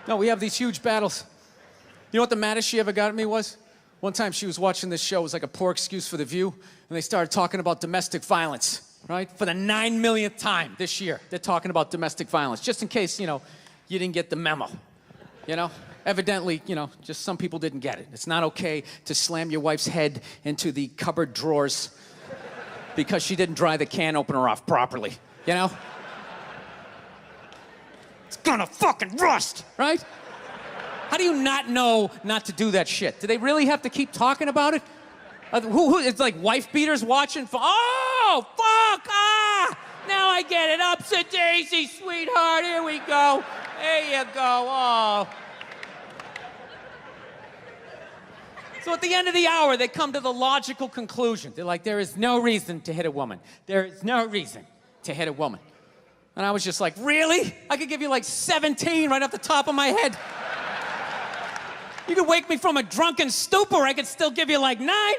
No, we have these huge battles. You know what the maddest she ever got at me was? One time she was watching this show, it was like a poor excuse for The View, and they started talking about domestic violence, right? For the 9 millionth time this year, they're talking about domestic violence, just in case, you didn't get the memo, Evidently, just some people didn't get it. It's not okay to slam your wife's head into the cupboard drawers because she didn't dry the can opener off properly, It's gonna fucking rust, right? How do you not know not to do that shit? Do they really have to keep talking about it? It's like wife beaters watching. Oh, fuck! Ah! Now I get it. Upset daisy, sweetheart. Here we go. There you go. Oh. So at the end of the hour, they come to the logical conclusion. They're like, there is no reason to hit a woman. There is no reason to hit a woman. And I was just like, really? I could give you like 17 right off the top of my head. You could wake me from a drunken stupor, I could still give you like 9.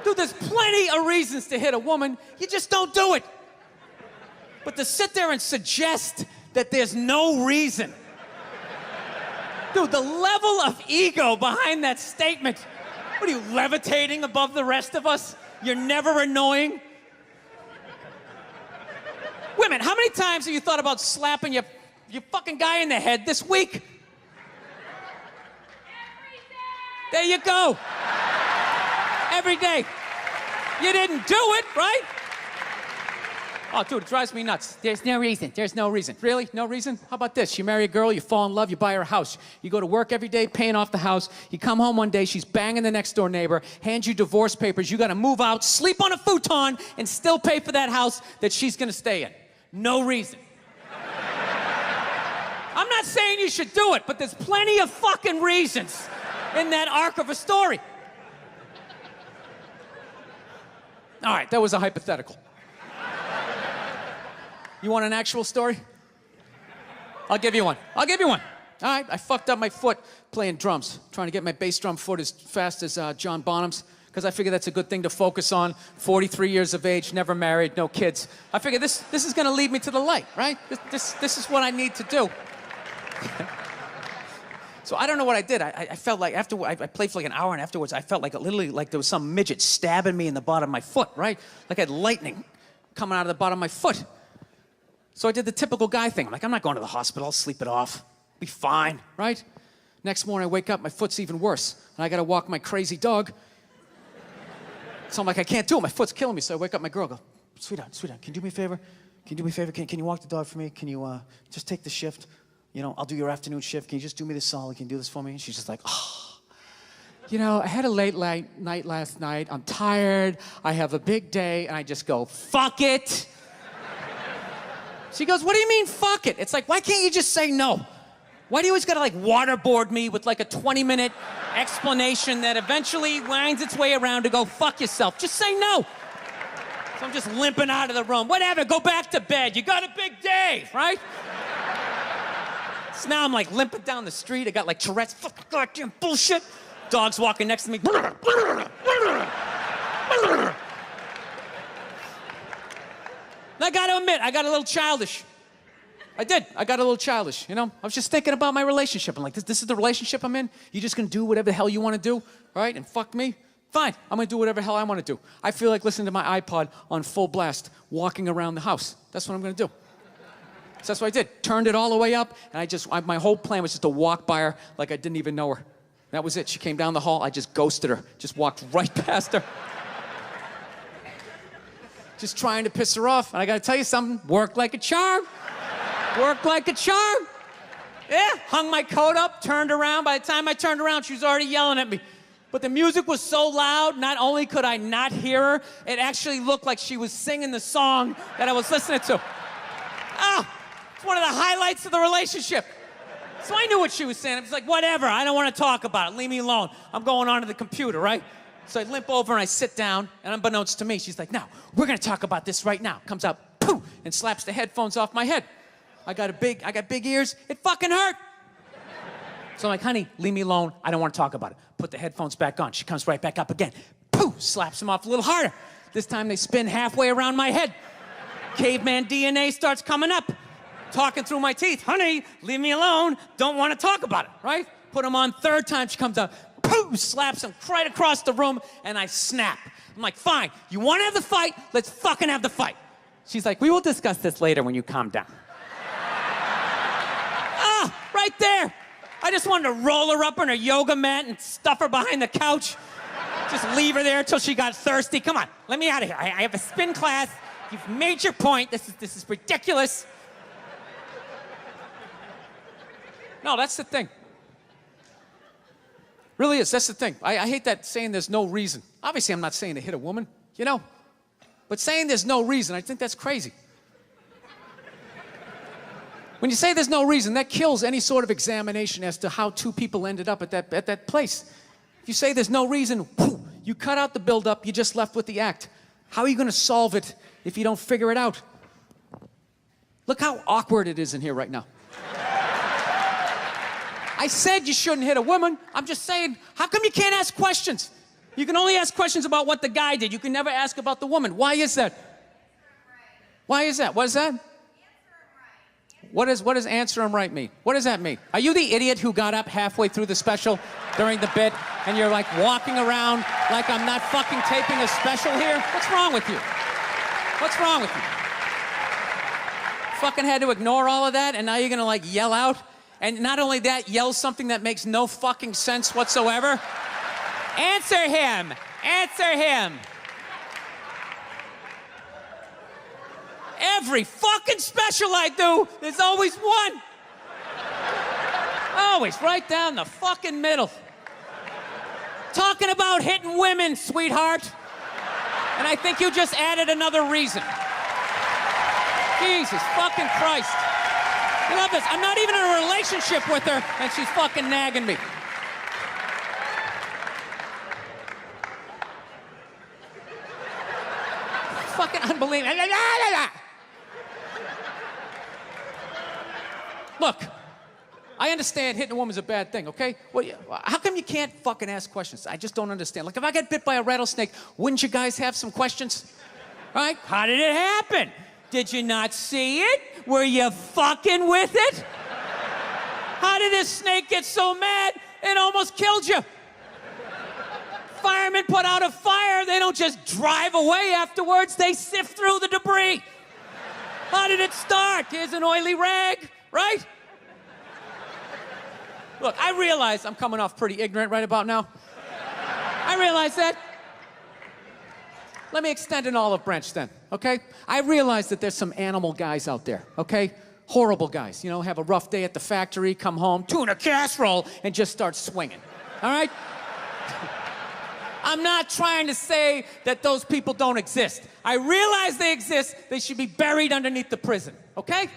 Dude, there's plenty of reasons to hit a woman. You just don't do it. But to sit there and suggest that there's no reason. Dude, the level of ego behind that statement. What are you, levitating above the rest of us? You're never annoying? Women, how many times have you thought about slapping your fucking guy in the head this week? There you go. Every day. You didn't do it, right? Oh, dude, it drives me nuts. There's no reason. There's no reason. Really? No reason? How about this? You marry a girl, you fall in love, you buy her a house. You go to work every day, paying off the house. You come home one day, she's banging the next door neighbor, hands you divorce papers. You got to move out, sleep on a futon, and still pay for that house that she's going to stay in. No reason. I'm not saying you should do it, but there's plenty of fucking reasons in that arc of a story. All right, that was a hypothetical. You want an actual story? I'll give you one. All right, I fucked up my foot playing drums, trying to get my bass drum foot as fast as John Bonham's, because I figure that's a good thing to focus on. 43 years of age, never married, no kids. I figure this is gonna lead me to the light, right? This is what I need to do. So I don't know what I did. I felt like after I played for like an hour, and afterwards I felt like literally like there was some midget stabbing me in the bottom of my foot, right? Like I had lightning coming out of the bottom of my foot. So I did the typical guy thing. I'm like, I'm not going to the hospital. I'll sleep it off. Be fine, right? Next morning I wake up, my foot's even worse, and I got to walk my crazy dog. So I'm like, I can't do it. My foot's killing me. So I wake up my girl, go, sweetheart, can you do me a favor? Can you do me a favor? Can you walk the dog for me? Can you just take the shift? I'll do your afternoon shift. Can you just do me this solid? Can you do this for me? And she's just like, oh. I had a late night last night. I'm tired. I have a big day. And I just go, fuck it. She goes, what do you mean, fuck it? It's like, why can't you just say no? Why do you always gotta waterboard me with like a 20-minute explanation that eventually winds its way around to go, fuck yourself? Just say no. So I'm just limping out of the room. Whatever, go back to bed. You got a big day, right? So now I'm limping down the street. I got Tourette's, fucking goddamn bullshit. Dog's walking next to me. And I gotta admit, I got a little childish. I did. I got a little childish, I was just thinking about my relationship. I'm like, this is the relationship I'm in? You're just gonna do whatever the hell you wanna do, right? And fuck me? Fine, I'm gonna do whatever the hell I wanna do. I feel like listening to my iPod on full blast, walking around the house. That's what I'm gonna do. So that's what I did. Turned it all the way up, and my whole plan was just to walk by her like I didn't even know her. That was it. She came down the hall, I just ghosted her. Just walked right past her. Just trying to piss her off. And I gotta tell you something, worked like a charm. Worked like a charm. Yeah, hung my coat up, turned around. By the time I turned around, she was already yelling at me. But the music was so loud, not only could I not hear her, it actually looked like she was singing the song that I was listening to. Oh, it's one of the highlights of the relationship. So I knew what she was saying. I was like, whatever, I don't want to talk about it. Leave me alone. I'm going on to the computer, right? So I limp over and I sit down, and unbeknownst to me, she's like, no, we're gonna talk about this right now. Comes out, poof, and slaps the headphones off my head. I got big ears. It fucking hurt. So I'm like, honey, leave me alone. I don't want to talk about it. Put the headphones back on. She comes right back up again. Poof, slaps them off a little harder. This time they spin halfway around my head. Caveman DNA starts coming up. talking through my teeth. Honey, leave me alone. Don't want to talk about it, right? Put him on. Third time she comes out, boom, slaps him right across the room, and I snap. I'm like, fine, you want to have the fight? Let's fucking have the fight. She's like, we will discuss this later when you calm down. Right there. I just wanted to roll her up on her yoga mat and stuff her behind the couch. Just leave her there until she got thirsty. Come on, let me out of here. I have a spin class. You've made your point. This is ridiculous. No, that's the thing. Really is, that's the thing. I hate that saying there's no reason. Obviously, I'm not saying to hit a woman, you know? But saying there's no reason, I think that's crazy. When you say there's no reason, that kills any sort of examination as to how two people ended up at that place. If you say there's no reason, you cut out the build-up, you're just left with the act. How are you going to solve it if you don't figure it out? Look how awkward it is in here right now. I said you shouldn't hit a woman. I'm just saying, how come you can't ask questions? You can only ask questions about what the guy did. You can never ask about the woman. Why is that? Why is that? What is that? What does answer him right mean? What does that mean? Are you the idiot who got up halfway through the special during the bit and you're like walking around like I'm not fucking taping a special here? What's wrong with you? What's wrong with you? Fucking had to ignore all of that and now you're gonna like yell out? And not only that, yell something that makes no fucking sense whatsoever? Answer him! Answer him! Every fucking special I do, there's always one. Always right down the fucking middle. Talking about hitting women, sweetheart. And I think you just added another reason. Jesus fucking Christ. I love this. I'm not even in a relationship with her, and she's fucking nagging me. Fucking unbelievable. Look, I understand hitting a woman's a bad thing, okay? Well, how come you can't fucking ask questions? I just don't understand. Like, if I get bit by a rattlesnake, wouldn't you guys have some questions? Right? How did it happen? Did you not see it? Were you fucking with it? How did this snake get so mad it almost killed you? Firemen put out a fire, they don't just drive away afterwards, they sift through the debris. How did it start? Here's an oily rag, right? Look, I realize I'm coming off pretty ignorant right about now. I realize that. Let me extend an olive branch then, okay? I realize that there's some animal guys out there, okay? Horrible guys, you know, have a rough day at the factory, come home, tuna casserole, and just start swinging, all right? I'm not trying to say that those people don't exist. I realize they exist, they should be buried underneath the prison, okay?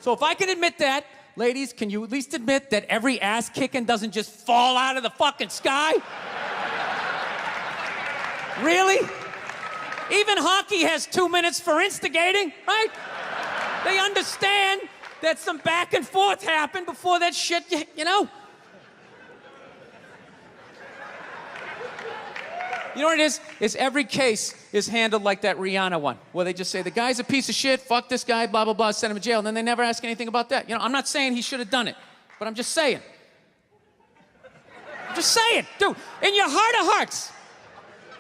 So if I can admit that, ladies, can you at least admit that every ass kicking doesn't just fall out of the fucking sky? Really? Even hockey has 2 minutes for instigating, right? They understand that some back and forth happened before that shit, you know? You know what it is? Is every case is handled like that Rihanna one, where they just say, the guy's a piece of shit, fuck this guy, blah, blah, blah, send him to jail, and then they never ask anything about that. You know, I'm not saying he should have done it, but I'm just saying. I'm just saying, dude, in your heart of hearts,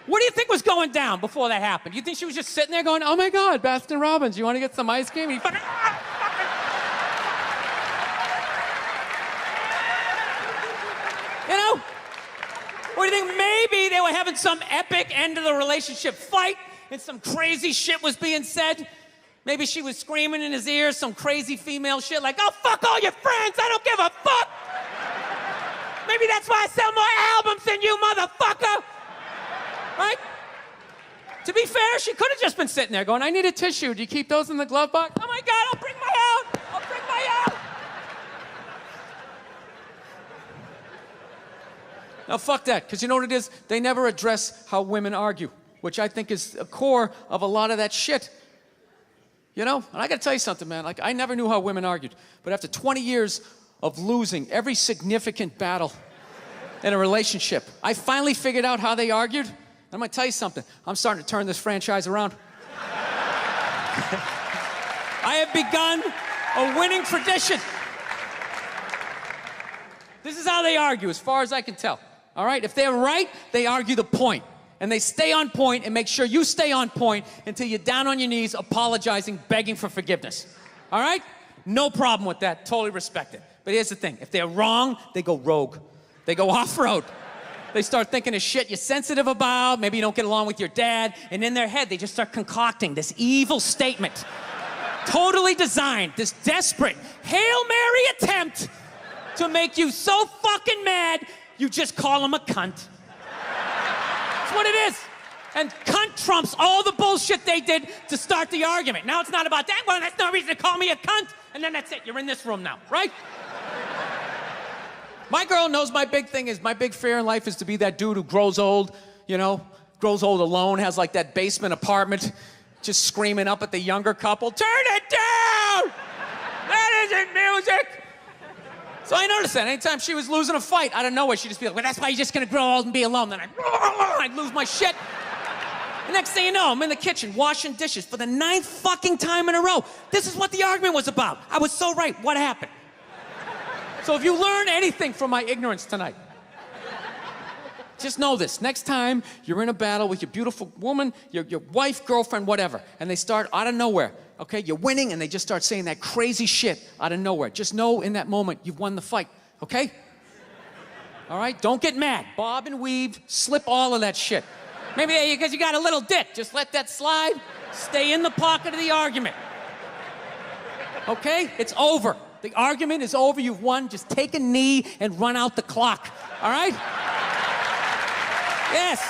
what do you think was going down before that happened? You think she was just sitting there going, oh my God, Baskin Robbins, you want to get some ice cream? And he fucking, you know? Or do you think maybe they were having some epic end of the relationship fight and some crazy shit was being said? Maybe she was screaming in his ear some crazy female shit like, oh, fuck all your friends, I don't give a fuck. Maybe that's why I sell more albums than you, motherfucker. Right? To be fair, she could have just been sitting there going, I need a tissue. Do you keep those in the glove box? Oh my God, I'll bring my out. I'll bring my out. Now, fuck that, because you know what it is? They never address how women argue, which I think is a core of a lot of that shit. You know? And I gotta tell you something, man. Like, I never knew how women argued, but after 20 years of losing every significant battle in a relationship, I finally figured out how they argued. I'm gonna tell you something. I'm starting to turn this franchise around. I have begun A winning tradition. This is how they argue, as far as I can tell. All right? If they're right, they argue the point. And they stay on point and make sure you stay on point until you're down on your knees, apologizing, begging for forgiveness. All right? No problem with that. Totally respect it. But here's the thing. If they're wrong, they go rogue. They go off-road. They start thinking of shit you're sensitive about. Maybe you don't get along with your dad. And in their head, they just start concocting this evil statement. Totally designed, this desperate Hail Mary attempt to make you so fucking mad, you just call them a cunt. That's what it is. And cunt trumps all the bullshit they did to start the argument. Now it's not about that. Well, that's no reason to call me a cunt. And then that's it. You're in this room now, right? My girl knows my big thing is, my big fear in life is to be that dude who grows old, you know, grows old alone, has like that basement apartment, just screaming up at the younger couple, turn it down! That isn't music! So I noticed that anytime she was losing a fight, out of nowhere, she'd just be like, well, that's why you're just gonna grow old and be alone. Then I'd lose my shit. The next thing you know, I'm in the kitchen washing dishes for the 9th fucking time in a row. This is what the argument was about. I was so right. What happened? So if you learn anything from my ignorance tonight, just know this. Next time you're in a battle with your beautiful woman, your wife, girlfriend, whatever, and they start out of nowhere, okay? You're winning, and they just start saying that crazy shit out of nowhere. Just know in that moment you've won the fight, okay? All right? Don't get mad. Bob and weave, slip all of that shit. Maybe because you got a little dick. Just let that slide. Stay in the pocket of the argument. Okay? It's over. The argument is over. You've won. Just take a knee and run out the clock. All right? Yes.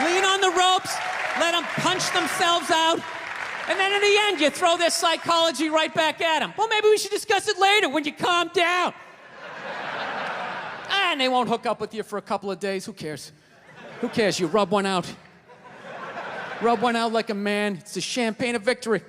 Lean on the ropes. Let them punch themselves out. And then in the end, you throw their psychology right back at them. Well, maybe we should discuss it later when you calm down. And they won't hook up with you for a couple of days. Who cares? Who cares? You rub one out. Rub one out like a man. It's the champagne of victory.